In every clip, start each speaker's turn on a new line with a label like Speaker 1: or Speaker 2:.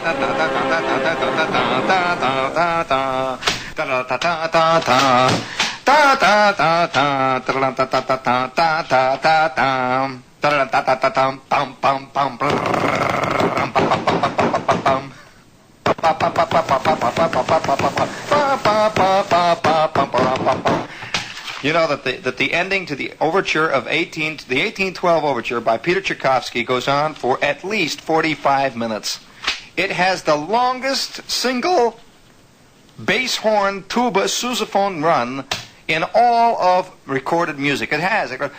Speaker 1: You know that the ending to the overture of the 1812 overture by Peter Tchaikovsky goes on for at least 45 minutes. It has the longest single bass horn tuba sousaphone run in all of recorded music. It has. It goes.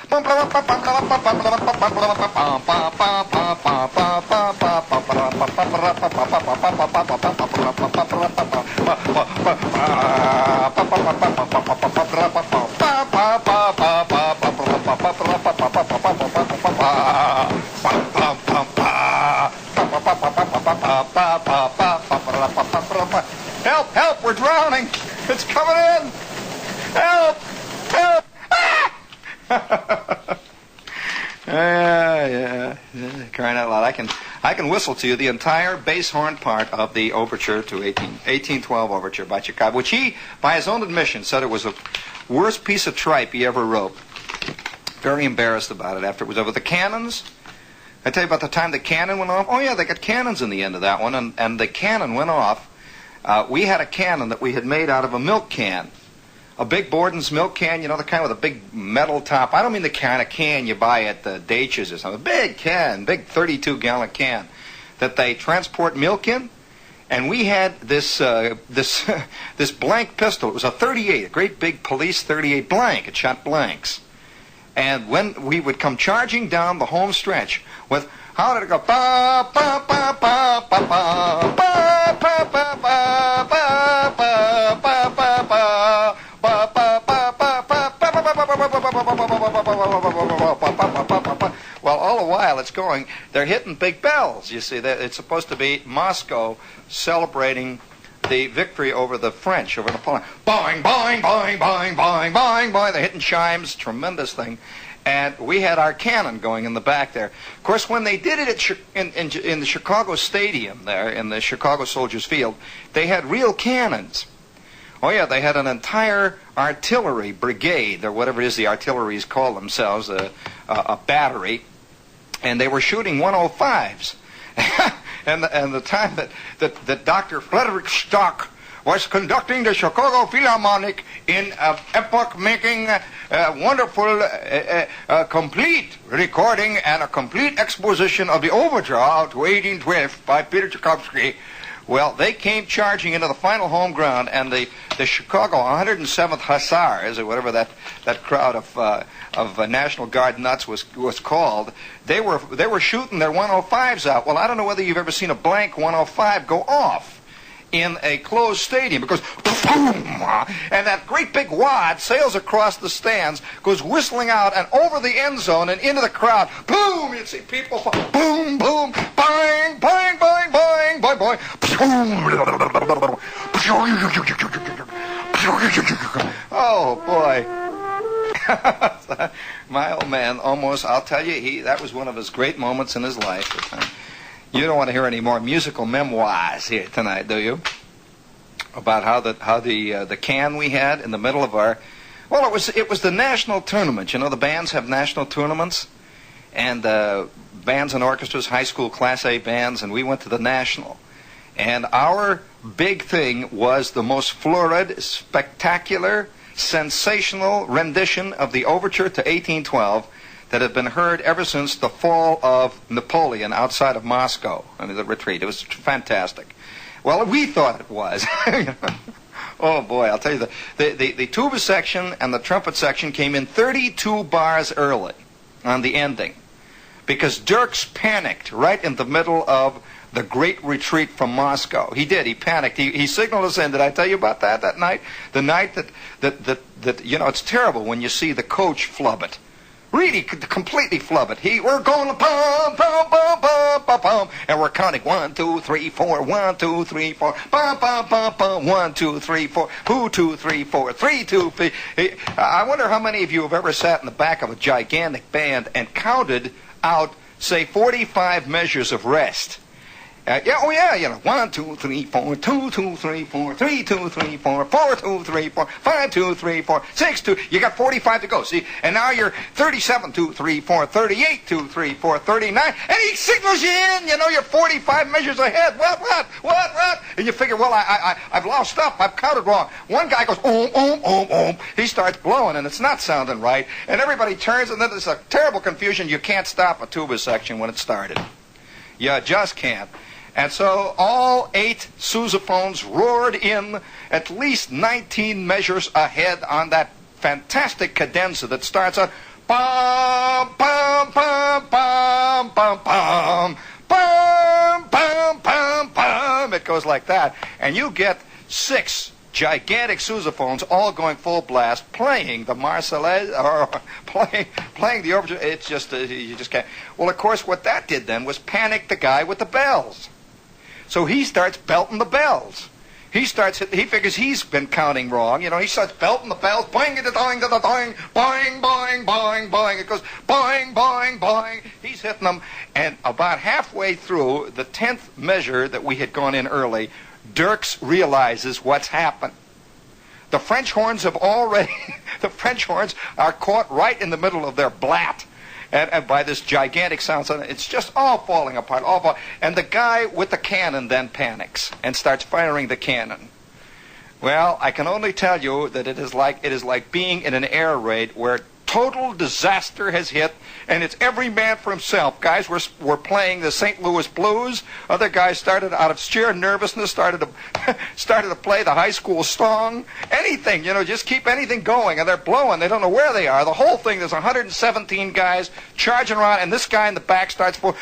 Speaker 1: Help! Help! We're drowning! It's coming in! Help! Help! Ah! Yeah. Crying out loud. I can whistle to you the entire bass horn part of the overture to 1812 overture by Tchaikovsky, which he, by his own admission, said it was the worst piece of tripe he ever wrote. Very embarrassed about it after it was over. The cannons, I tell you about the time the cannon went off. Oh yeah, they got cannons in the end of that one, and the cannon went off. We had a cannon that we had made out of a milk can. A big Borden's milk can, you know, the kind with a big metal top. I don't mean the kind of can you buy at the Daches or something. A big can, big 32-gallon can that they transport milk in. And we had this this blank pistol. It was a .38, a great big police .38 blank. It shot blanks. And when we would come charging down the home stretch with, how did it go? Ba ba ba ba ba ba ba ba ba ba ba ba ba ba ba. Well, all the while it's going, they're hitting big bells. You see, it's supposed to be Moscow celebrating the victory over the French, over Napoleon. Boing, boing, boing, boing, boing, boing, boing. They're hitting chimes, tremendous thing. And we had our cannon going in the back there. Of course, when they did it in the Chicago Stadium there, in the Chicago Soldiers Field, they had real cannons. Oh yeah, they had an entire artillery brigade, or whatever it is the artilleries call themselves, a battery, and they were shooting 105s. and the time that Dr. Frederick Stock was conducting the Chicago Philharmonic in epoch-making, wonderful, complete recording and a complete exposition of the overture to 1812 by Peter Tchaikovsky. Well, they came charging into the final home ground, and the Chicago 107th Hussars, or whatever that crowd of National Guard nuts was called, they were shooting their 105s out. Well, I don't know whether you've ever seen a blank 105 go off in a closed stadium, because boom, and that great big wad sails across the stands, goes whistling out and over the end zone and into the crowd. Boom! You'd see people boom, boom, bang, bang, bang, bang, bang, bang. Oh boy. My old man almost, I'll tell you, that was one of his great moments in his life. You don't want to hear any more musical memoirs here tonight, do you? About how the can we had in the middle of our, well, it was the national tournament. You know, the bands have national tournaments, and bands and orchestras, high school Class A bands, and we went to the national. And our big thing was the most florid, spectacular, sensational rendition of the overture to 1812 that had been heard ever since the fall of Napoleon outside of Moscow. I mean, the retreat. It was fantastic. Well, we thought it was. Oh boy, I'll tell you, the tuba section and the trumpet section came in 32 bars early on the ending, because Dirks panicked right in the middle of the great retreat from Moscow. He did. He panicked. He signaled us in. Did I tell you about that night? The night that you know, it's terrible when you see the coach flub it. Really, completely flub it. We're going pum, pum, pum, pum, pum, pum, and we're counting 1, 2, 3, 4, 1, 2, 3, 4, pum, pum, pum, pum, 1, 2, 3, 4, 2, 3, 4, 3, 2, 3. I wonder how many of you have ever sat in the back of a gigantic band and counted out, say, 45 measures of rest. Yeah, oh yeah, you know, 1, 2, 3, 4, 2, 2, 3, 4, 3, 2, 3, 4, 4, 2, 3, 4, 5, 2, 3, 4, 6, 2. You got 45 to go, see? And now you're 37, 2, 3, 4, 38, 2, 3, 4, 39. And he signals you in. You know, you're 45 measures ahead. What? And you figure, well, I've lost up. I've counted wrong. One guy goes, He starts blowing, and it's not sounding right. And everybody turns, and then there's a terrible confusion. You can't stop a tuba section when it started. You just can't. And so all 8 sousaphones roared in at least 19 measures ahead on that fantastic cadenza that starts out bum, bum, bum, bum, bum, bum, bum, bum, bum, bum. It goes like that. And you get 6 gigantic sousaphones all going full blast, playing the Marseillaise or playing the overture. It's just, you just can't. Well, of course, what that did then was panic the guy with the bells. So he starts belting the bells. He figures he's been counting wrong. You know, he starts belting the bells. Boing, da doing, da doing, boing, boing, boing, boing. It goes boing, boing, boing. He's hitting them. And about halfway through the 10th measure that we had gone in early, Dirks realizes what's happened. The French horns have already, the French horns are caught right in the middle of their blat. And by this gigantic sound, so it's just all falling apart, And the guy with the cannon then panics and starts firing the cannon. Well, I can only tell you that it is like being in an air raid where total disaster has hit, and it's every man for himself. Guys were playing the St. Louis Blues. Other guys started out of sheer nervousness, started to play the high school song. Anything, you know, just keep anything going. And they're blowing. They don't know where they are. The whole thing, there's 117 guys charging around, and this guy in the back starts blowing.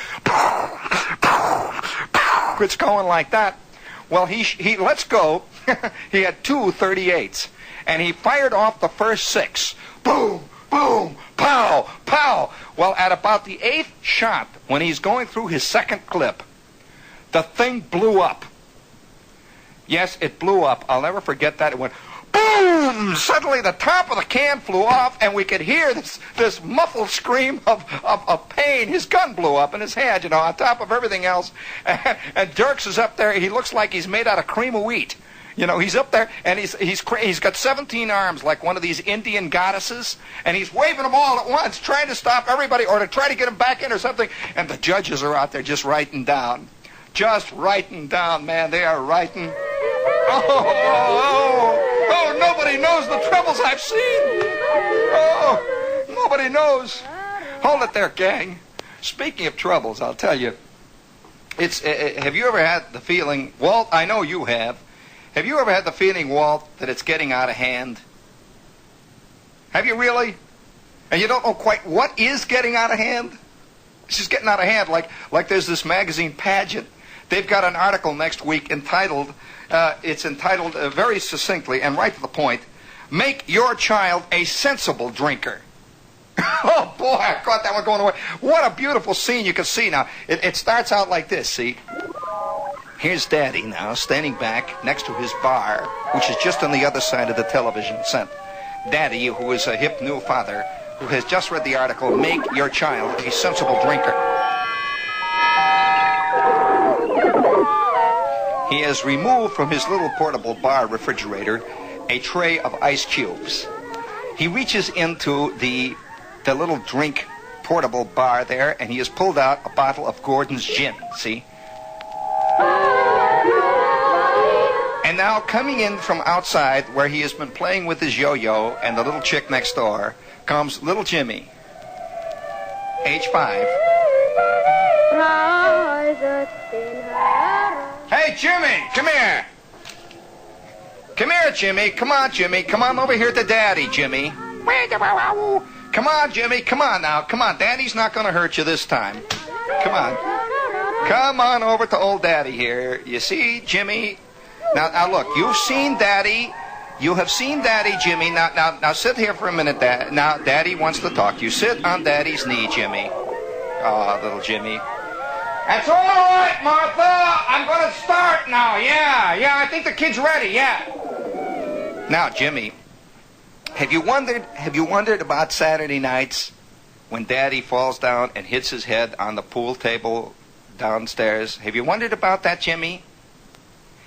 Speaker 1: It's going like that. Well, he lets go. He had 2 38s, and he fired off the first 6. Boom! Boom! Pow! Pow! Well, at about the 8th shot, when he's going through his second clip, the thing blew up. Yes, it blew up. I'll never forget that. It went boom! Suddenly the top of the can flew off, and we could hear this muffled scream of pain. His gun blew up in his hand, you know, on top of everything else. And Dirks is up there. He looks like he's made out of cream of wheat. You know, he's up there, and he's got 17 arms like one of these Indian goddesses, and he's waving them all at once, trying to stop everybody or to try to get them back in or something. And the judges are out there just writing down, man. They are writing. Oh, nobody knows the troubles I've seen. Oh, nobody knows. Hold it there, gang. Speaking of troubles, I'll tell you, have you ever had the feeling, Walt, I know you have you ever had the feeling, Walt, that it's getting out of hand? Have you really? And you don't know quite what is getting out of hand? It's just getting out of hand, like there's this magazine Pageant. They've got an article next week entitled, very succinctly and right to the point, "Make your child a sensible drinker." Oh, boy, I caught that one going away. What a beautiful scene you can see now. It starts out like this, see? Here's Daddy now, standing back next to his bar, which is just on the other side of the television set. Daddy, who is a hip new father, who has just read the article, "Make your child a sensible drinker." He has removed from his little portable bar refrigerator a tray of ice cubes. He reaches into the little drink portable bar there, and he has pulled out a bottle of Gordon's gin, see? And now coming in from outside where he has been playing with his yo-yo and the little chick next door comes little Jimmy, age 5. Hey, Jimmy, come here. Come here, Jimmy. Come on, Jimmy. Come on over here to Daddy, Jimmy. Come on, Jimmy. Come on now. Come on. Daddy's not going to hurt you this time. Come on. Come on over to old Daddy here. You see, Jimmy? Now look, you've seen Daddy. You have seen Daddy, Jimmy. Now sit here for a minute, Dad. Now, Daddy wants to talk to you. Sit on Daddy's knee, Jimmy. Oh, little Jimmy. That's all right, Martha. I'm going to start now. Yeah, I think the kid's ready, yeah. Now, Jimmy, have you wondered about Saturday nights when Daddy falls down and hits his head on the pool table downstairs. Have you wondered about that, Jimmy?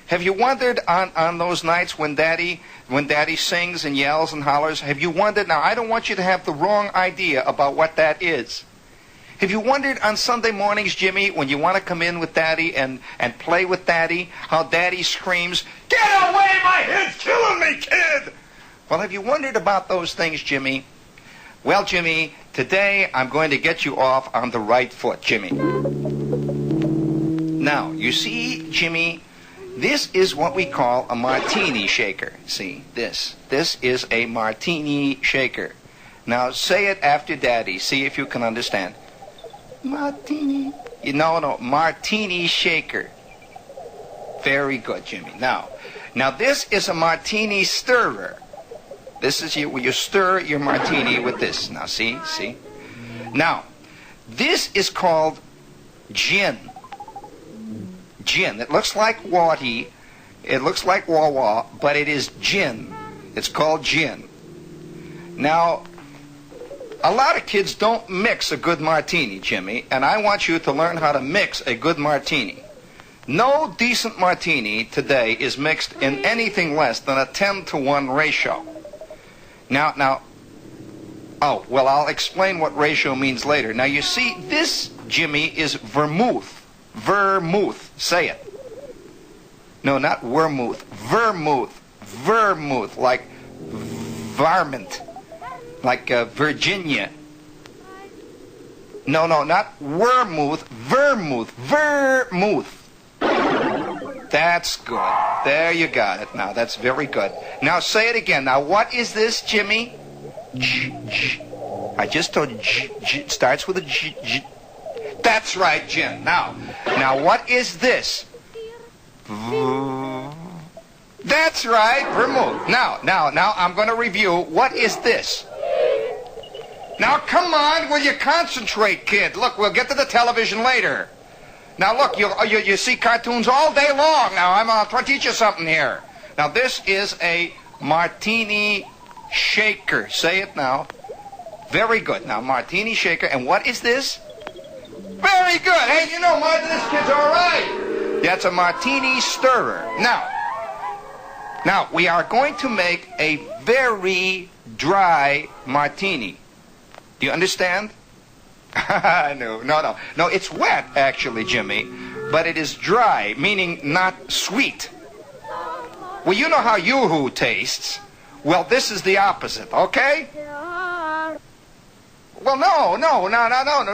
Speaker 1: Have you wondered on those nights when Daddy sings and yells and hollers? Have you wondered? Now, I don't want you to have the wrong idea about what that is. Have you wondered on Sunday mornings, Jimmy, when you want to come in with Daddy and play with Daddy, how Daddy screams, "Get away, my head's killing me, kid!" Well, have you wondered about those things, Jimmy? Well, Jimmy, today I'm going to get you off on the right foot, Jimmy. Now, you see, Jimmy, this is what we call a martini shaker. See, this is a martini shaker. Now, say it after Daddy. See if you can understand. Martini. No, martini shaker. Very good, Jimmy. Now, this is a martini stirrer. This is you stir your martini with this. Now, see? Now, this is called gin. Gin. It looks like water. It looks like wah-wah, but it is gin. It's called gin. Now, a lot of kids don't mix a good martini, Jimmy, and I want you to learn how to mix a good martini. No decent martini today is mixed in anything less than a 10-to-1 ratio. Now, I'll explain what ratio means later. Now, you see, this, Jimmy, is vermouth. Vermouth. Say it. No, not wormouth. Vermouth. Vermouth. Like varmint. Like Virginia. No, not wormouth. Vermouth. Vermouth. That's good. There you got it. Now, that's very good. Now, say it again. Now, what is this, Jimmy? I just told you. It starts with a G. That's right, gin. Now, what is this? That's right, vermouth. Now, I'm going to review. What is this? Now, come on, will you concentrate, kid? Look, we'll get to the television later. Now, look, you see cartoons all day long. Now, I'm trying to teach you something here. Now, this is a martini shaker. Say it now. Very good. Now, martini shaker. And what is this? Very good. Hey, this kid's all right. That's a martini stirrer. Now, we are going to make a very dry martini. Do you understand? No, it's wet, actually, Jimmy, but it is dry, meaning not sweet. Well, you know how Yoo-hoo tastes. Well, this is the opposite, okay? Well, no,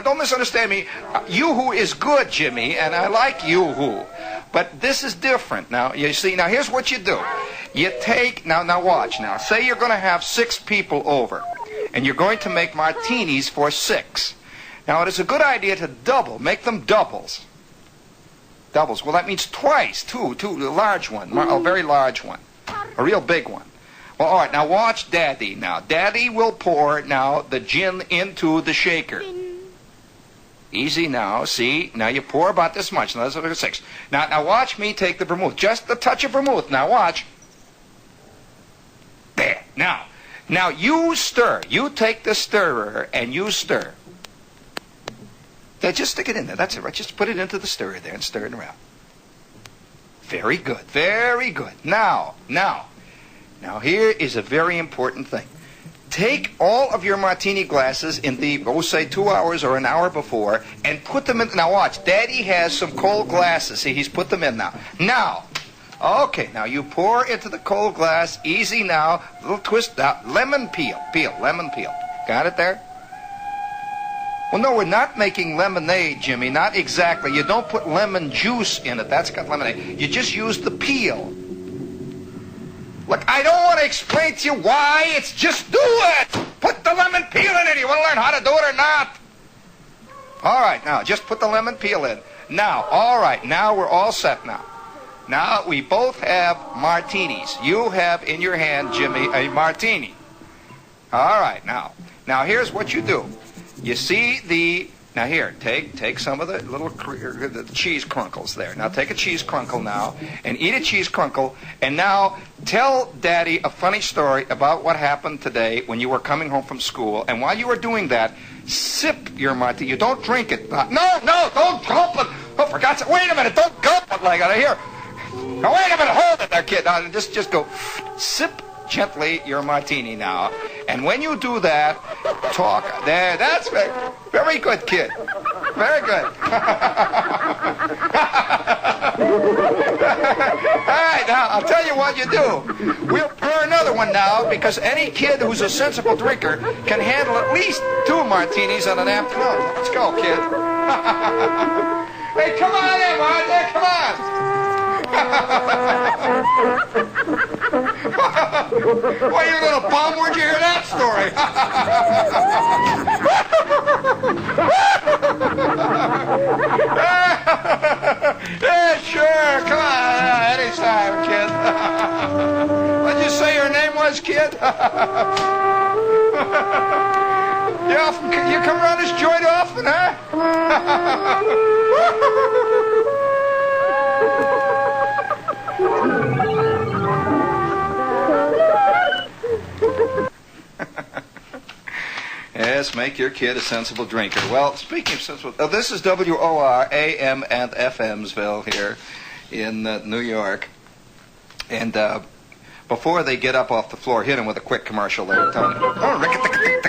Speaker 1: don't misunderstand me. Yoo-hoo is good, Jimmy, and I like Yoo-hoo, but this is different. Now, you see, now here's what you do. You take, now watch, now, say you're going to have 6 people over, and you're going to make martinis for 6. Now, it is a good idea to make them doubles. Doubles. Well, that means twice, two, a large one, a very large one, a real big one. Well, all right, now watch Daddy. Now, Daddy will pour, now, the gin into the shaker. Easy now, see? Now, you pour about this much. Now, that's 6. Now, watch me take the vermouth. Just a touch of vermouth. Now, watch. There. Now, you stir. You take the stirrer and you stir. Just stick it in there. That's it, right? Just put it into the stirrer there and stir it around. Very good. Very good. Now, here is a very important thing. Take all of your martini glasses in say 2 hours or an hour before and put them in. Now, watch. Daddy has some cold glasses. See, he's put them in now. Okay, now you pour into the cold glass. Easy now. A little twist out. Lemon peel. Lemon peel. Got it there? Well, no, we're not making lemonade, Jimmy. Not exactly. You don't put lemon juice in it. That's got lemonade. You just use the peel. Look, I don't want to explain to you why. It's just do it. Put the lemon peel in it. You want to learn how to do it or not? All right, now, just put the lemon peel in. Now, all right, now we're all set now. Now, we both have martinis. You have in your hand, Jimmy, a martini. All right, now here's what you do. You see now here, take some of the little the cheese crunkles there. Now take a cheese crunkle now and eat a cheese crunkle. And now tell Daddy a funny story about what happened today when you were coming home from school. And while you were doing that, sip your martini. You don't drink it. No, don't Oh, for God's sake, wait a minute, don't gulp it like that. Here. Now, wait a minute, hold it there, kid. Now, just go sip gently your martini now. And when you do that, talk. There, that's very, very good, kid. Very good. All right, now, I'll tell you what you do. We'll pour another one now, because any kid who's a sensible drinker can handle at least 2 martinis on an afternoon. Let's go, kid. Hey, come on in, Martha, come on. Why, you little bum, where'd you hear that story? Yeah, sure, come on, anytime, kid. What'd you say your name was, kid? You come around this joint often, huh? Yes, make your kid a sensible drinker. Well, speaking of sensible, this is WOR AM and FMsville here in New York. And before they get up off the floor, hit them with a quick commercial there, Tony.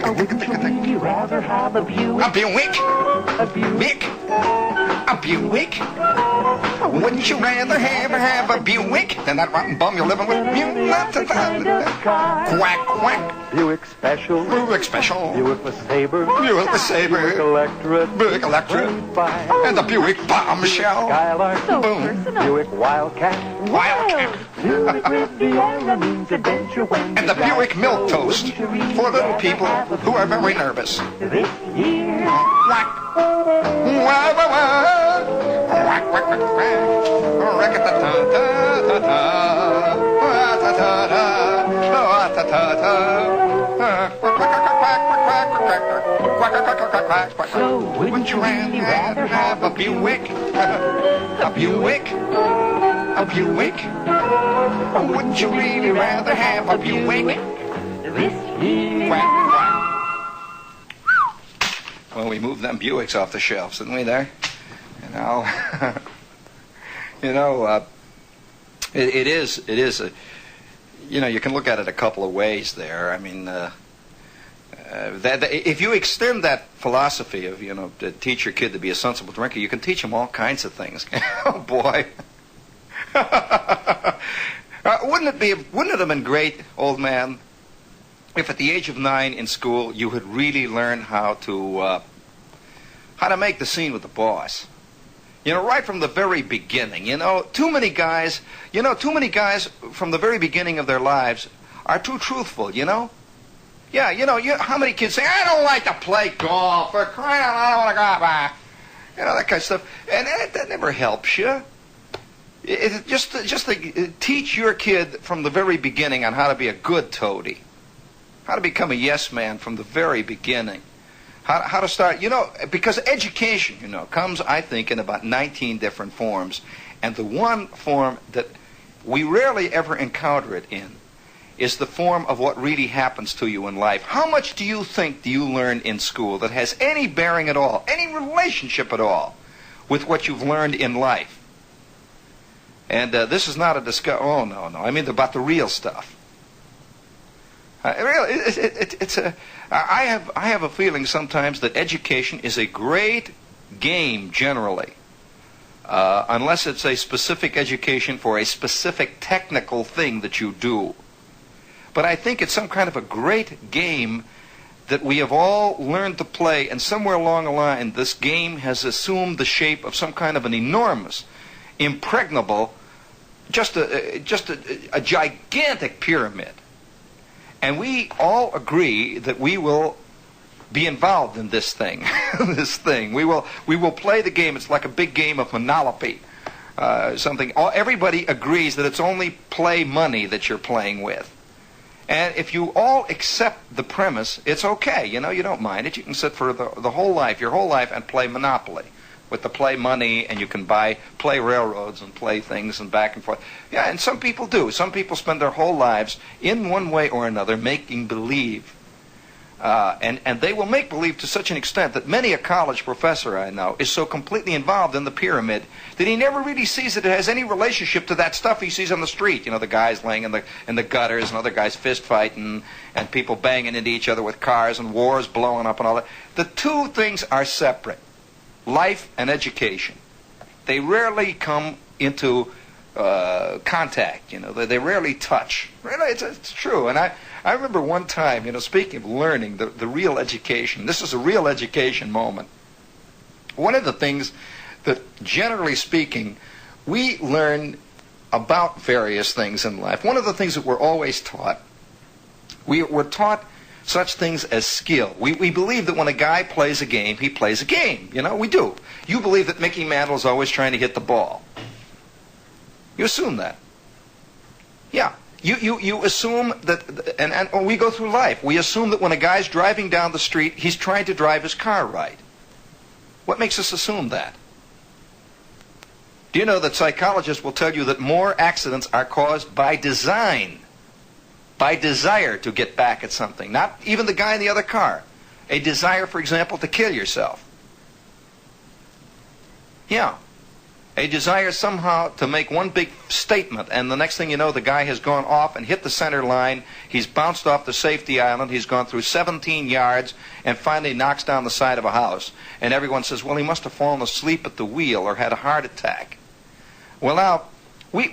Speaker 2: Would you rather have a Buick?
Speaker 1: A Buick?
Speaker 2: A Buick?
Speaker 1: A Buick? Wouldn't you rather have a Buick than that rotten bum you're living with? Quack, quack.
Speaker 2: Buick Special.
Speaker 1: Buick Special.
Speaker 2: Buick LeSabre.
Speaker 1: Buick LeSabre.
Speaker 2: Buick Electra.
Speaker 1: Buick Electra. And the Buick Bombshell.
Speaker 2: Skylark.
Speaker 3: So
Speaker 1: Boom.
Speaker 3: personal.
Speaker 2: Buick Wildcat.
Speaker 1: Wildcat.
Speaker 2: Buick Riviera means adventure when
Speaker 1: And the Buick Milk Toast for little people who are very nervous.
Speaker 2: this year.
Speaker 1: Quack. Wah, wah, wah. Quack, quack, quack, quack. Rack-a-ta-ta-ta-ta-ta. Wah-ta-ta-ta. Wah-ta-ta-ta. Quack-a-quack-quack-quack-quack-quack-quack-quack-quack.
Speaker 2: So
Speaker 1: Wouldn't you rather have a Buick? A Buick? A Buick? Or wouldn't you really rather have a Buick?
Speaker 2: this year.
Speaker 1: Quack, quack. Well, we moved them Buicks off the shelves, didn't we, there? It is a, you can look at it a couple of ways there. I mean, if you extend that philosophy of, to teach your kid to be a sensible drinker, you can teach him all kinds of things. Oh, boy. Wouldn't it have been great, old man, if at the age of 9 in school you had really learned how to make the scene with the boss? Right from the very beginning. Too many guys from the very beginning of their lives are too truthful, Yeah, how many kids say, I don't like to play golf, or crying out, I don't want to go out, that kind of stuff. And that never helps you. Just to teach your kid from the very beginning on how to be a good toady. How to become a yes man from the very beginning. How to start, because education, comes, I think, in about 19 different forms. And the one form that we rarely ever encounter it in is the form of what really happens to you in life. How much do you learn in school that has any bearing at all, any relationship at all with what you've learned in life? And this is not a discussion. Oh, no. I mean about the real stuff. I have a feeling sometimes that education is a great game generally, unless it's a specific education for a specific technical thing that you do. But I think it's some kind of a great game that we have all learned to play, and somewhere along the line, this game has assumed the shape of some kind of an enormous, impregnable, just a gigantic pyramid. And we all agree that we will be involved in this thing. We will play the game. It's like a big game of Monopoly. Everybody agrees that it's only play money that you're playing with. And if you all accept the premise, it's okay. You don't mind it. You can sit for your whole life, and play Monopoly with the play money, and you can play railroads and play things and back and forth. Yeah, and some people do. Some people spend their whole lives in one way or another making believe And they will make believe to such an extent that many a college professor I know is so completely involved in the pyramid that he never really sees that it has any relationship to that stuff he sees on the street. You know, the guys laying in the gutters and other guys fist fighting and people banging into each other with cars and wars blowing up and all that. The two things are separate: life and education. They rarely come into contact. You know, they rarely touch. Really, it's true. And I remember one time, you know, speaking of learning, the real education. This is a real education moment. One of the things that, generally speaking, we learn about various things in life. One of the things that we're always taught, we're taught such things as skill. We believe that when a guy plays a game, he plays a game. You know, we do. You believe that Mickey Mantle is always trying to hit the ball. You assume that. Yeah. You assume that, and when we go through life, we assume that when a guy's driving down the street, he's trying to drive his car right. What makes us assume that? Do you know that psychologists will tell you that more accidents are caused by design, by desire to get back at something, not even the guy in the other car. A desire, for example, to kill yourself. Yeah. A desire somehow to make one big statement, and the next thing you know, the guy has gone off and hit the center line. He's bounced off the safety island. He's gone through 17 yards and finally knocks down the side of a house. And everyone says, well, he must have fallen asleep at the wheel or had a heart attack. Well, now,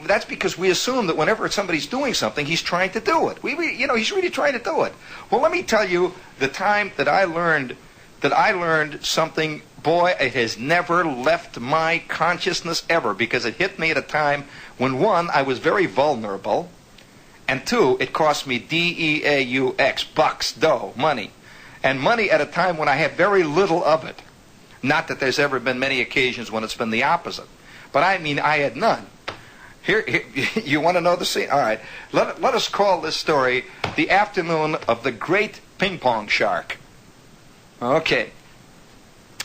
Speaker 1: that's because we assume that whenever somebody's doing something, he's trying to do it. He's really trying to do it. Well, let me tell you the time that I learned something. Boy, it has never left my consciousness ever, because it hit me at a time when, one, I was very vulnerable, and two, it cost me D-E-A-U-X, bucks, dough, money. And money at a time when I had very little of it. Not that there's ever been many occasions when it's been the opposite. But I mean, I had none. Here you want to know the scene? All right. Let us call this story The Afternoon of the Great Ping-Pong Shark. Okay.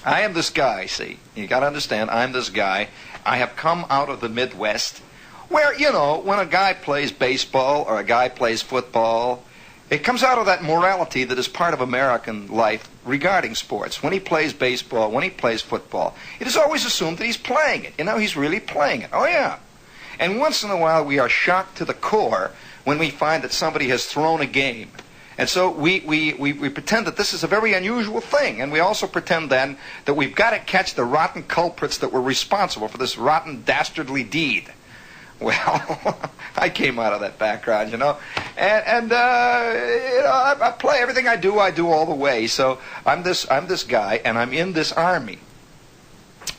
Speaker 1: I am this guy, see. You got to understand, I'm this guy. I have come out of the Midwest where, you know, when a guy plays baseball or a guy plays football, it comes out of that morality that is part of American life regarding sports. When he plays baseball, when he plays football, it is always assumed that he's playing it. You know, he's really playing it. Oh, yeah. And once in a while we are shocked to the core when we find that somebody has thrown a game. And so we pretend that this is a very unusual thing. And we also pretend then that we've got to catch the rotten culprits that were responsible for this rotten, dastardly deed. Well, I came out of that background, you know. And you know, I play everything I do all the way. So I'm this guy, and I'm in this army,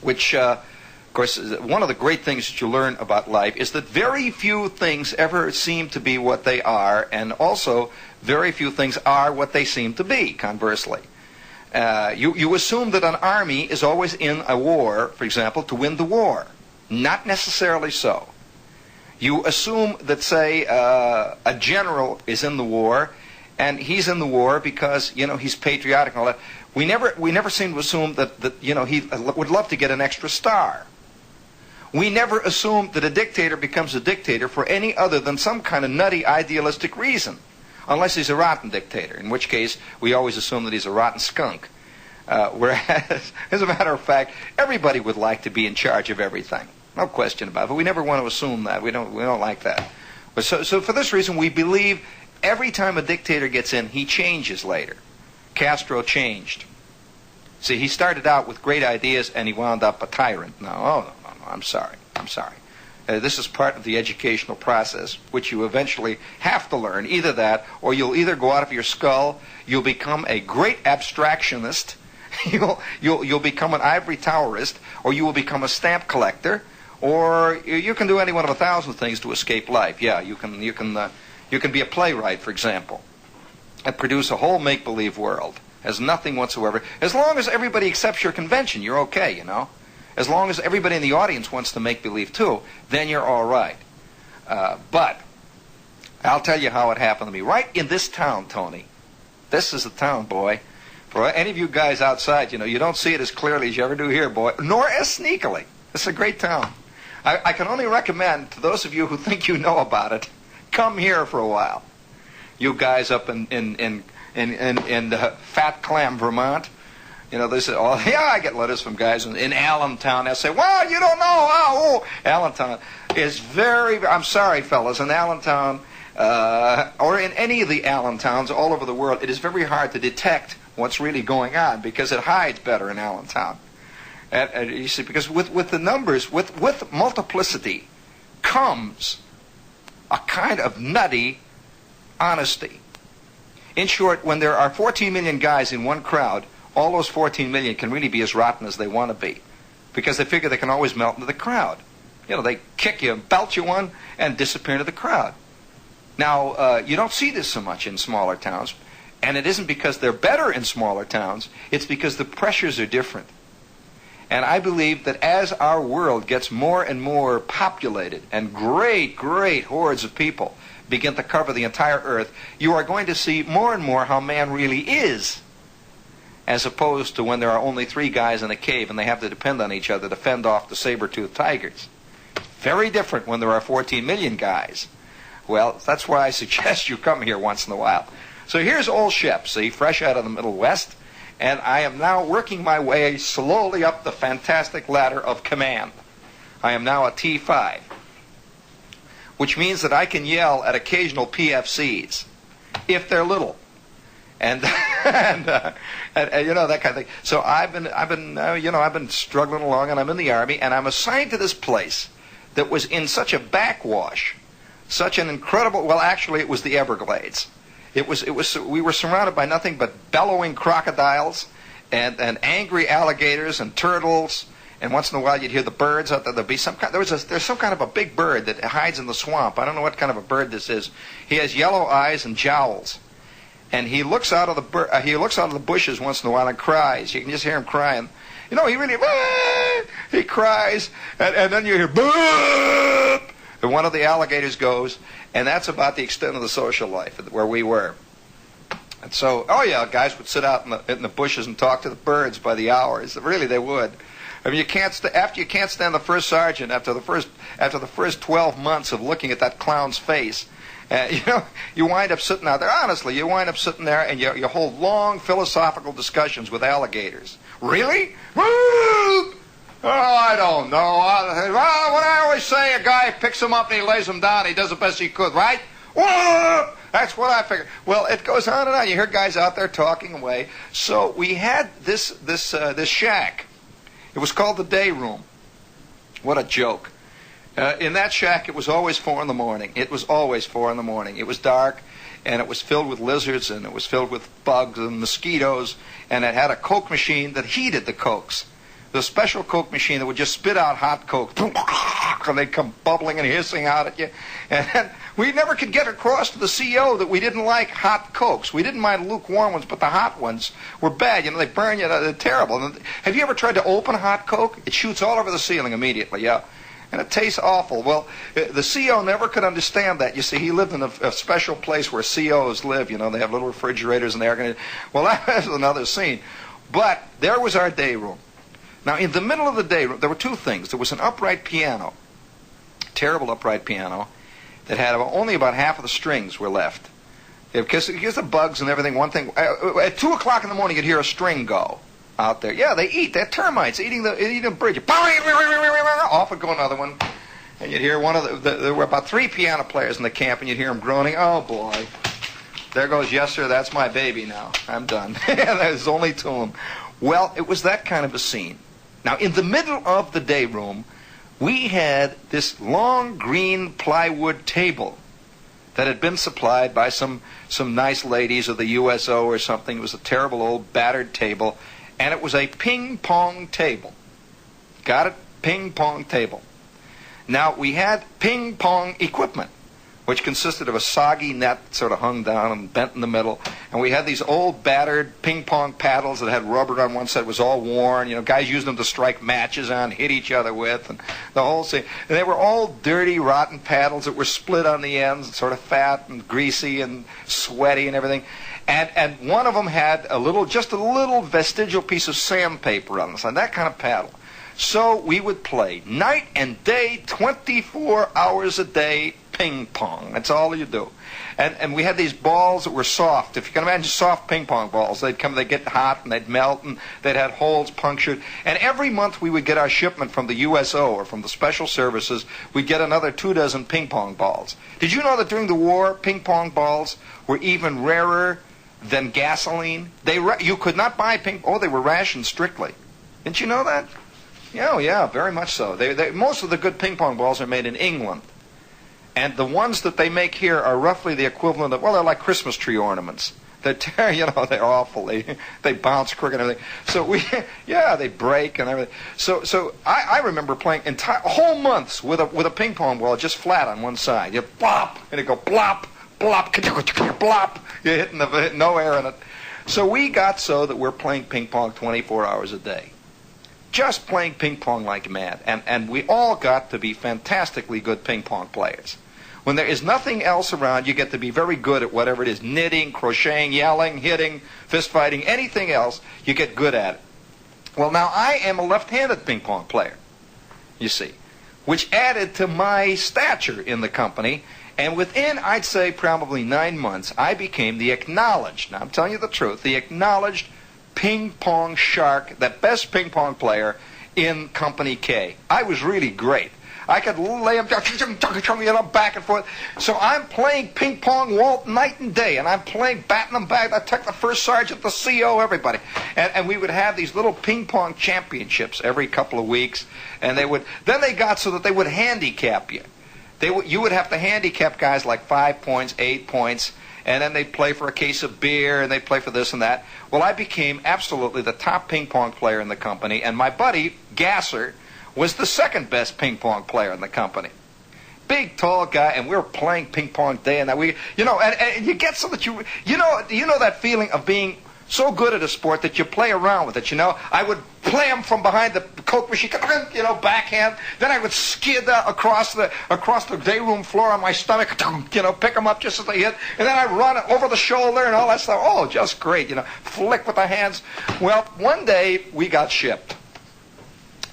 Speaker 1: which, of course, one of the great things that you learn about life is that very few things ever seem to be what they are, and also very few things are what they seem to be, conversely. You assume that an army is always in a war, for example, to win the war. Not necessarily so. You assume that, say, a general is in the war, and he's in the war because, you know, he's patriotic and all that. We never seem to assume that you know, he would love to get an extra star. We never assume that a dictator becomes a dictator for any other than some kind of nutty idealistic reason. Unless he's a rotten dictator, in which case we always assume that he's a rotten skunk. Whereas, as a matter of fact, everybody would like to be in charge of everything. No question about it. But we never want to assume that. We don't like that. But so for this reason, we believe every time a dictator gets in, he changes later. Castro changed. See, he started out with great ideas, and he wound up a tyrant. No, I'm sorry. This is part of the educational process, which you eventually have to learn. Either that, or you'll either go out of your skull, you'll become a great abstractionist, you'll become an ivory towerist, or you will become a stamp collector, or you can do any one of 1,000 things to escape life. Yeah, you can be a playwright, for example, and produce a whole make-believe world. Has nothing whatsoever. As long as everybody accepts your convention, you're okay, you know. As long as everybody in the audience wants to make believe too, then you're all right. But I'll tell you how it happened to me. Right in this town, Tony. This is the town, boy. For any of you guys outside, you know, you don't see it as clearly as you ever do here, boy, nor as sneakily. It's a great town. I can only recommend to those of you who think you know about it, come here for a while. You guys up in in Fat Clam, Vermont. You know, they say, oh, yeah, I get letters from guys in Allentown. They'll say, well, you don't know. Oh, Allentown is very, I'm sorry, fellas, in Allentown, or in any of the Allentowns all over the world, it is very hard to detect what's really going on because it hides better in Allentown. And you see, because with the numbers, with multiplicity comes a kind of nutty honesty. In short, when there are 14 million guys in one crowd, all those 14 million can really be as rotten as they want to be because they figure they can always melt into the crowd. You know, they kick you and belt you one and disappear into the crowd. Now, you don't see this so much in smaller towns, and it isn't because they're better in smaller towns. It's because the pressures are different. And I believe that as our world gets more and more populated and great, great hordes of people begin to cover the entire earth, you are going to see more and more how man really is, as opposed to when there are only 3 guys in a cave and they have to depend on each other to fend off the saber-toothed tigers. Very different when there are 14 million guys. Well, that's why I suggest you come here once in a while. So here's old Shep, see, fresh out of the Middle West, and I am now working my way slowly up the fantastic ladder of command. I am now a T5, which means that I can yell at occasional PFCs, if they're little. And, and you know, that kind of thing. So I've been struggling along, and I'm in the Army, and I'm assigned to this place that was in such a backwash, such an incredible. Well, actually, it was the Everglades. We were surrounded by nothing but bellowing crocodiles, and angry alligators and turtles. And once in a while, you'd hear the birds out there. There's some kind of a big bird that hides in the swamp. I don't know what kind of a bird this is. He has yellow eyes and jowls. And he looks out of the bushes once in a while and cries. You can just hear him crying. You know, he cries, and then you hear boop, and one of the alligators goes, and that's about the extent of the social life where we were. And so, oh yeah, guys would sit out in the bushes and talk to the birds by the hours. Really, they would. I mean, after you can't stand the first sergeant after the first 12 months of looking at that clown's face. You know, you wind up sitting out there. Honestly, you wind up sitting there and you hold long philosophical discussions with alligators. Really? Whoop! Oh, I don't know. Well, what I always say, a guy picks him up and he lays him down. He does the best he could, right? Whoop! That's what I figured. Well, it goes on and on. You hear guys out there talking away. So we had this shack. It was called the day room. What a joke. In that shack, it was always 4 in the morning. It was always 4 in the morning. It was dark, and it was filled with lizards, and it was filled with bugs and mosquitoes, and it had a Coke machine that heated the Cokes. The special Coke machine that would just spit out hot Coke, and they'd come bubbling and hissing out at you. And we never could get across to the CO that we didn't like hot Cokes. We didn't mind lukewarm ones, but the hot ones were bad. You know, they burn you. They're terrible. Have you ever tried to open hot Coke? It shoots all over the ceiling immediately, yeah. And it tastes awful. Well, the CO never could understand that. You see, he lived in a special place where COs live. You know, they have little refrigerators and air conditioning. Well, that was another scene. But there was our day room. Now, in the middle of the day room, there were 2 things. There was an upright piano, terrible upright piano, that had only about half of the strings were left. Because the bugs and everything, one thing, at 2 o'clock in the morning, you'd hear a string go out there. Yeah, they eat. They're termites eating the bridge. Off would go another one. And you'd hear one of there were about 3 piano players in the camp, and you'd hear them groaning. Oh, boy. There goes, yes, sir, that's my baby now. I'm done. There's only 2 of them. Well, it was that kind of a scene. Now, in the middle of the day room, we had this long green plywood table that had been supplied by some nice ladies of the USO or something. It was a terrible old battered table, and it was a ping-pong table. Got it? Ping-pong table. Now, we had ping-pong equipment, which consisted of a soggy net that sort of hung down and bent in the middle. And we had these old battered ping-pong paddles that had rubber on one side. It was all worn. You know, guys used them to strike matches on, hit each other with, and the whole thing. And they were all dirty, rotten paddles that were split on the ends, sort of fat and greasy and sweaty and everything. And one of them had just a little vestigial piece of sandpaper on the side, that kind of paddle. So we would play night and day, 24 hours a day, ping pong. That's all you do. And we had these balls that were soft. If you can imagine soft ping pong balls, they'd get hot and they'd melt and they'd had holes punctured. And every month we would get our shipment from the USO or from the Special Services. We'd get another 24 ping pong balls. Did you know that during the war, ping pong balls were even rarer than gasoline? You could not buy they were rationed strictly. Didn't you know that? Yeah, very much so. Most of the good ping pong balls are made in England. And the ones that they make here are roughly the equivalent of, they're like Christmas tree ornaments. They're awful. They bounce crooked and everything. So they break and everything. So I remember playing whole months with a ping pong ball just flat on one side. You plop, and it go plop, plop, plop. You're hitting no air in it. So we got so that we're playing ping pong 24 hours a day. Just playing ping pong like mad. And we all got to be fantastically good ping pong players. When there is nothing else around, you get to be very good at whatever it is. Knitting, crocheting, yelling, hitting, fist fighting, anything else, you get good at it. Well, now I am a left-handed ping pong player, you see, which added to my stature in the company. And within, I'd say, probably 9 months, I became the acknowledged, now I'm telling you the truth, the acknowledged Ping-Pong Shark, the best ping pong player in Company K. I was really great. I could lay him down, back and forth. So I'm playing ping pong Walt night and day, and I'm playing, batting them back. I took the first sergeant, the CO, everybody. And we would have these little ping pong championships every couple of weeks. And then they got so that they would handicap you. You would have to handicap guys like 5 points, 8 points, and then they'd play for a case of beer, and they'd play for this and that. Well, I became absolutely the top ping pong player in the company, and my buddy, Gasser, was the second best ping pong player in the company. Big, tall guy, and we were playing ping pong day and night. And you get so that you know that feeling of being so good at a sport that you play around with it, I would play him from behind the Coke machine, backhand. Then I would skid across the day room floor on my stomach, pick him up just as they hit. And then I'd run over the shoulder and all that stuff. Oh, just great, flick with the hands. Well, one day we got shipped.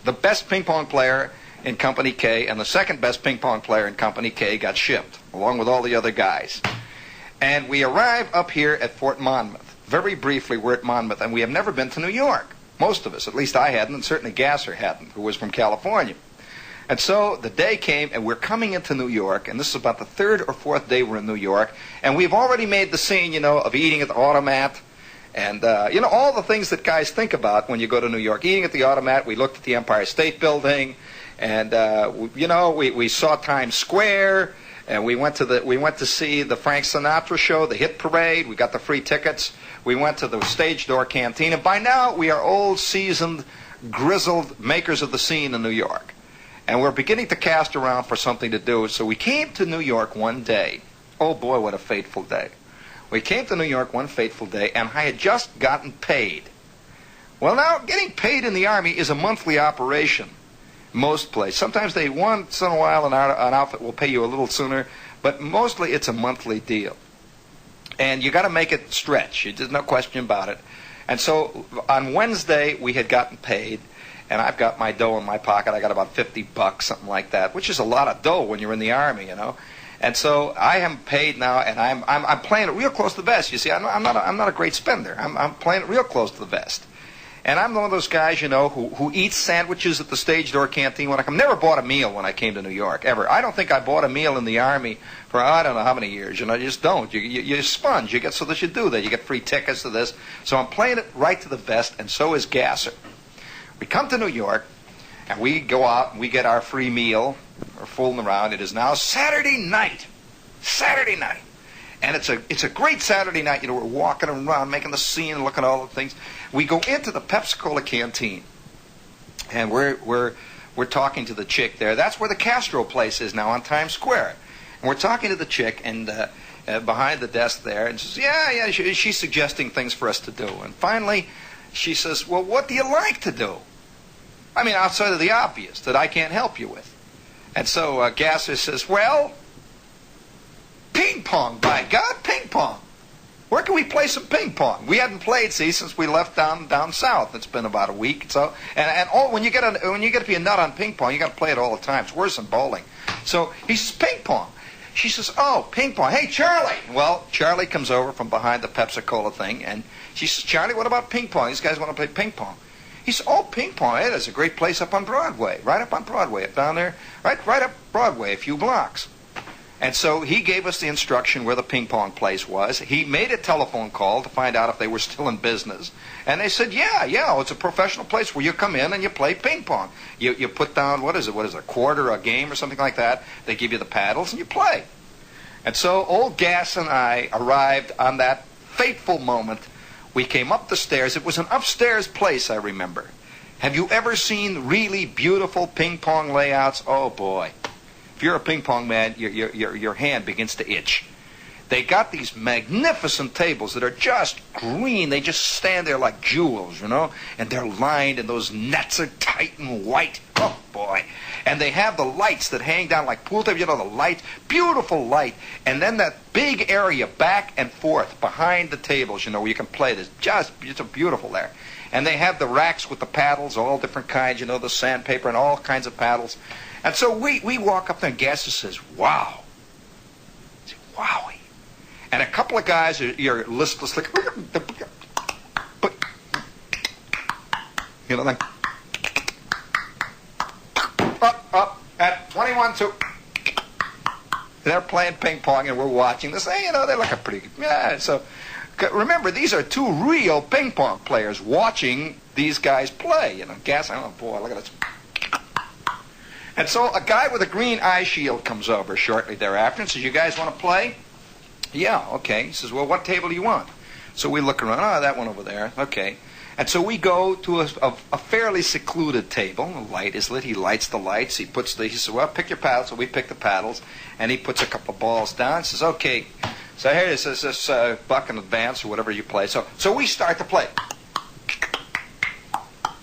Speaker 1: The best ping pong player in Company K and the second best ping pong player in Company K got shipped, along with all the other guys. And we arrived up here at Fort Monmouth. Very briefly, we're at Monmouth, and we have never been to New York. Most of us, at least I hadn't, and certainly Gasser hadn't, who was from California. And so the day came, and we're coming into New York, and this is about the third or fourth day we're in New York, and we've already made the scene, of eating at the automat, and, all the things that guys think about when you go to New York. Eating at the automat, we looked at the Empire State Building, and, we saw Times Square, and we went to see the Frank Sinatra show, the Hit Parade. We got the free tickets. We went to the Stage Door Cantina. By now, we are old, seasoned, grizzled makers of the scene in New York. And we're beginning to cast around for something to do. So we came to New York one day. Oh, boy, what a fateful day. We came to New York one fateful day, and I had just gotten paid. Well, now, getting paid in the Army is a monthly operation. Most places. Sometimes once in a while, an outfit will pay you a little sooner, but mostly it's a monthly deal. And you got to make it stretch. There's no question about it. And so on Wednesday, we had gotten paid, and I've got my dough in my pocket. I got about $50, something like that, which is a lot of dough when you're in the Army, And so I am paid now, and I'm playing it real close to the vest. You see, I'm not a great spender. I'm playing it real close to the vest. And I'm one of those guys, who eats sandwiches at the Stage Door Canteen. When I never bought a meal when I came to New York, ever. I don't think I bought a meal in the Army for I don't know how many years. You just don't. You sponge. You get so that you do that. You get free tickets to this. So I'm playing it right to the vest, and so is Gasser. We come to New York, and we go out and we get our free meal. We're fooling around. It is now Saturday night. Saturday night. And it's a great Saturday night. We're walking around, making the scene, and looking at all the things. We go into the Pepsi-Cola canteen, and we're talking to the chick there. That's where the Castro place is now on Times Square. And we're talking to the chick and behind the desk there, and she says, yeah, she's suggesting things for us to do. And finally, she says, well, what do you like to do? I mean, outside of the obvious that I can't help you with. And so Gasser says, well, ping pong, by God, ping pong. Where can we play some ping pong? We hadn't played, since we left down south. It's been about a week. So, and when you get to be a nut on ping pong, you got to play it all the time. It's worse than bowling. So he says ping pong. She says, oh, ping pong. Hey, Charlie. Well, Charlie comes over from behind the Pepsi-Cola thing, and she says, Charlie, what about ping pong? These guys want to play ping pong. He says, oh, ping pong, it is a great place up on Broadway. Right up on Broadway, up down there. Right up Broadway, a few blocks. And so he gave us the instruction where the ping pong place was. He made a telephone call to find out if they were still in business. And they said, yeah, it's a professional place where you come in and you play ping pong. You put down, what is it, a quarter a game or something like that. They give you the paddles and you play. And so old Gas and I arrived on that fateful moment. We came up the stairs. It was an upstairs place, I remember. Have you ever seen really beautiful ping pong layouts? Oh, boy. If you're a ping pong man, your hand begins to itch. They got these magnificent tables that are just green. They just stand there like jewels, you know. And they're lined, and those nets are tight and white. Oh, boy. And they have the lights that hang down like pool tables. You know, the light, beautiful light. And then that big area back and forth behind the tables, you know, where you can play. It's beautiful there. And they have the racks with the paddles, all different kinds, you know, the sandpaper and all kinds of paddles. And so we walk up there, and Gasser says, wow. I say, wowie. And a couple of guys are listless, like, you know, like, up, at 21-2. They're playing ping pong, and we're watching this. Hey, you know, they're looking pretty good. Yeah, so remember, these are two real ping pong players watching these guys play. You know, Gas, oh, boy, look at this. And so a guy with a green eye shield comes over shortly thereafter and says, you guys want to play? Yeah, okay. He says, well, what table do you want? So we look around. Oh, that one over there. Okay. And so we go to a fairly secluded table. The light is lit. He lights the lights. He says, well, pick your paddles. So we pick the paddles. And he puts a couple of balls down. He says, okay. So here it is, this buck in advance or whatever you play. So we start to play.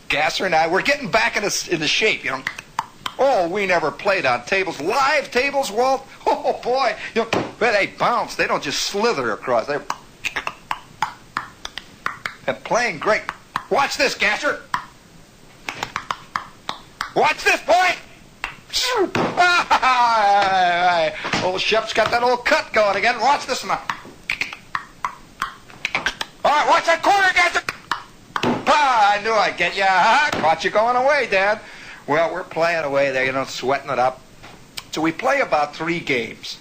Speaker 1: Gasser and I, we're getting back into shape, you know. Oh, we never played on tables. Live tables, Walt? Oh, boy. You know, they bounce. They don't just slither across. They're playing great. Watch this, Gasser. Watch this, boy. Old Shep's got that old cut going again. Watch this now. All right, watch that corner, Gasser. I knew I'd get you. Caught you going away, Dad. Well, we're playing away there, you know, sweating it up. So we play about 3 games,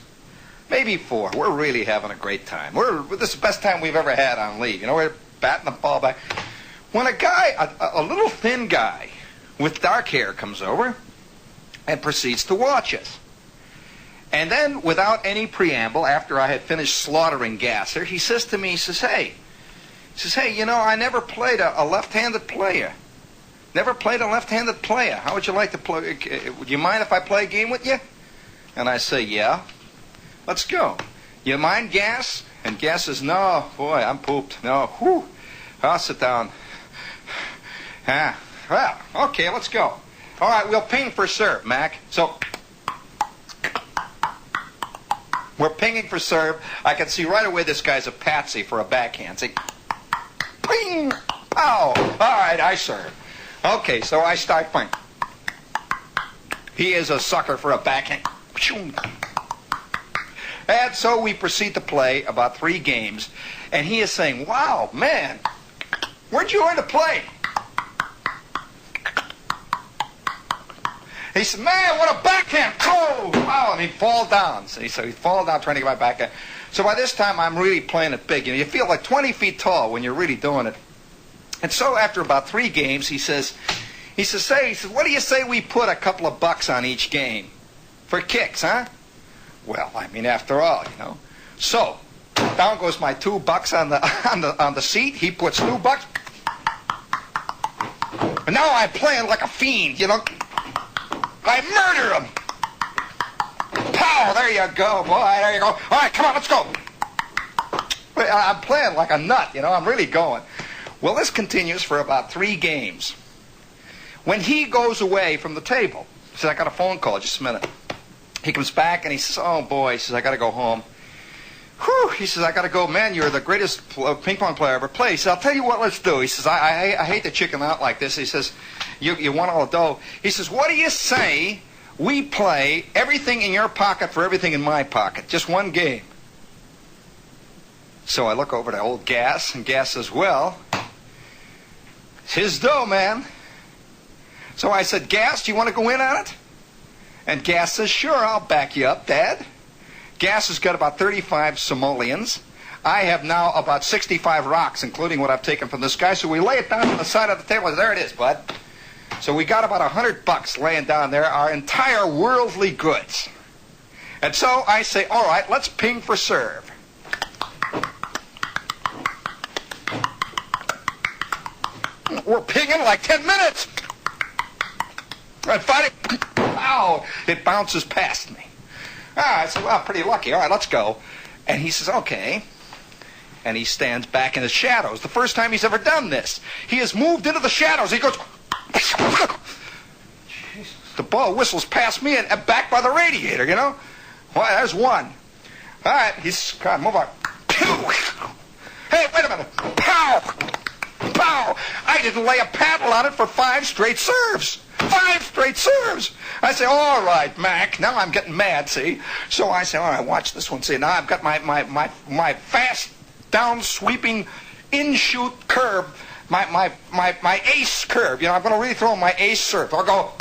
Speaker 1: maybe 4. We're really having a great time. This is the best time we've ever had on leave. You know, we're batting the ball back. When a guy, a little thin guy with dark hair comes over and proceeds to watch us. And then, without any preamble, after I had finished slaughtering Gasser, he says to me, he says, hey, you know, I never played a left-handed player. Never played a left-handed player. How would you like to play? Would you mind if I play a game with you? And I say, yeah. Let's go. You mind, Gas? And Gas says, no, boy, I'm pooped. No, whew. I'll sit down. Well, okay, let's go. All right, we'll ping for serve, Mac. So we're pinging for serve. I can see right away this guy's a patsy for a backhand. See, ping! Oh, all right, I serve. Okay, so I start playing. He is a sucker for a backhand. And so we proceed to play about 3 games, and he is saying, wow, man, where'd you learn to play? He said, man, what a backhand. Oh, wow, and he'd fall down. So he'd fall down trying to get my backhand. So by this time, I'm really playing it big. You know, you feel like 20 feet tall when you're really doing it. And so after about 3 games, he says, what do you say we put a couple of bucks on each game? For kicks, huh? Well, I mean, after all, you know. So, down goes my $2 on the seat. He puts $2. And now I'm playing like a fiend, you know. I murder him. Pow, there you go, boy, there you go. All right, come on, let's go. I'm playing like a nut, you know. I'm really going. Well, this continues for about 3 games. When he goes away from the table, he says, I got a phone call, just a minute. He comes back and he says, oh boy, he says, I got to go home. Whew, he says, I got to go. Man, you're the greatest ping pong player I ever played. He says, I'll tell you what, let's do. He says, I hate to chicken out like this. He says, you want all the dough. He says, what do you say we play everything in your pocket for everything in my pocket. Just one game. So I look over to old Gas, and Gas says, well, it's his dough, man. So I said, Gas, do you want to go in on it? And Gas says, sure, I'll back you up, Dad. Gas has got about 35 simoleons. I have now about 65 rocks, including what I've taken from this guy. So we lay it down on the side of the table. There it is, bud. So we got about $100 laying down there, our entire worldly goods. And so I say, all right, let's ping for serve. We're pinging like 10 minutes. And finally, ow, it bounces past me. I said, well, pretty lucky. All right, let's go. And he says, okay. And he stands back in the shadows. The first time he's ever done this. He has moved into the shadows. He goes, the ball whistles past me and back by the radiator, you know. Well, there's one. All right, he's, come on, move on. Hey, wait a minute. Pow! Pow! I didn't lay a paddle on it for 5 straight serves. 5 straight serves. I say, all right, Mac. Now I'm getting mad, see? So I say, all right, watch this one. See, now I've got my fast down sweeping in-shoot curve, my ace curve. You know, I'm going to really throw my ace serve. I'll go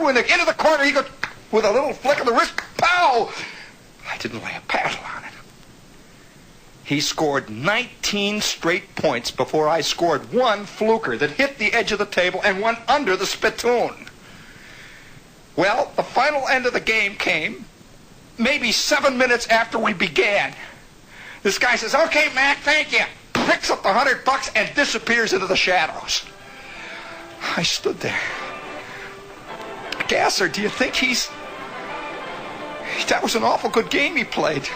Speaker 1: into the corner. He goes with a little flick of the wrist. Pow! I didn't lay a paddle on it. He scored 19 straight points before I scored one fluker that hit the edge of the table and went under the spittoon. Well, the final end of the game came maybe 7 minutes after we began. This guy says, okay, Mac, thank you. Picks up the $100 and disappears into the shadows. I stood there. Gasser, do you think that was an awful good game he played?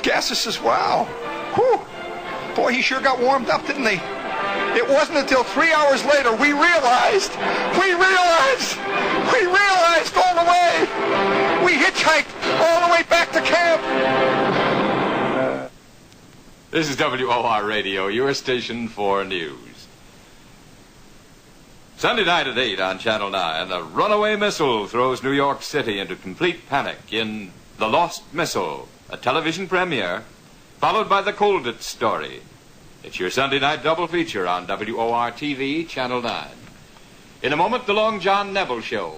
Speaker 1: Gasser says, wow, whew, boy, he sure got warmed up, didn't he? It wasn't until 3 hours later we realized all the way. We hitchhiked all the way back to camp.
Speaker 3: This is WOR Radio, your station for news. Sunday night at 8 on Channel 9, a runaway missile throws New York City into complete panic in The Lost Missile, a television premiere, followed by the Colditz story. It's your Sunday night double feature on WOR TV, Channel 9. In a moment, the Long John Neville Show.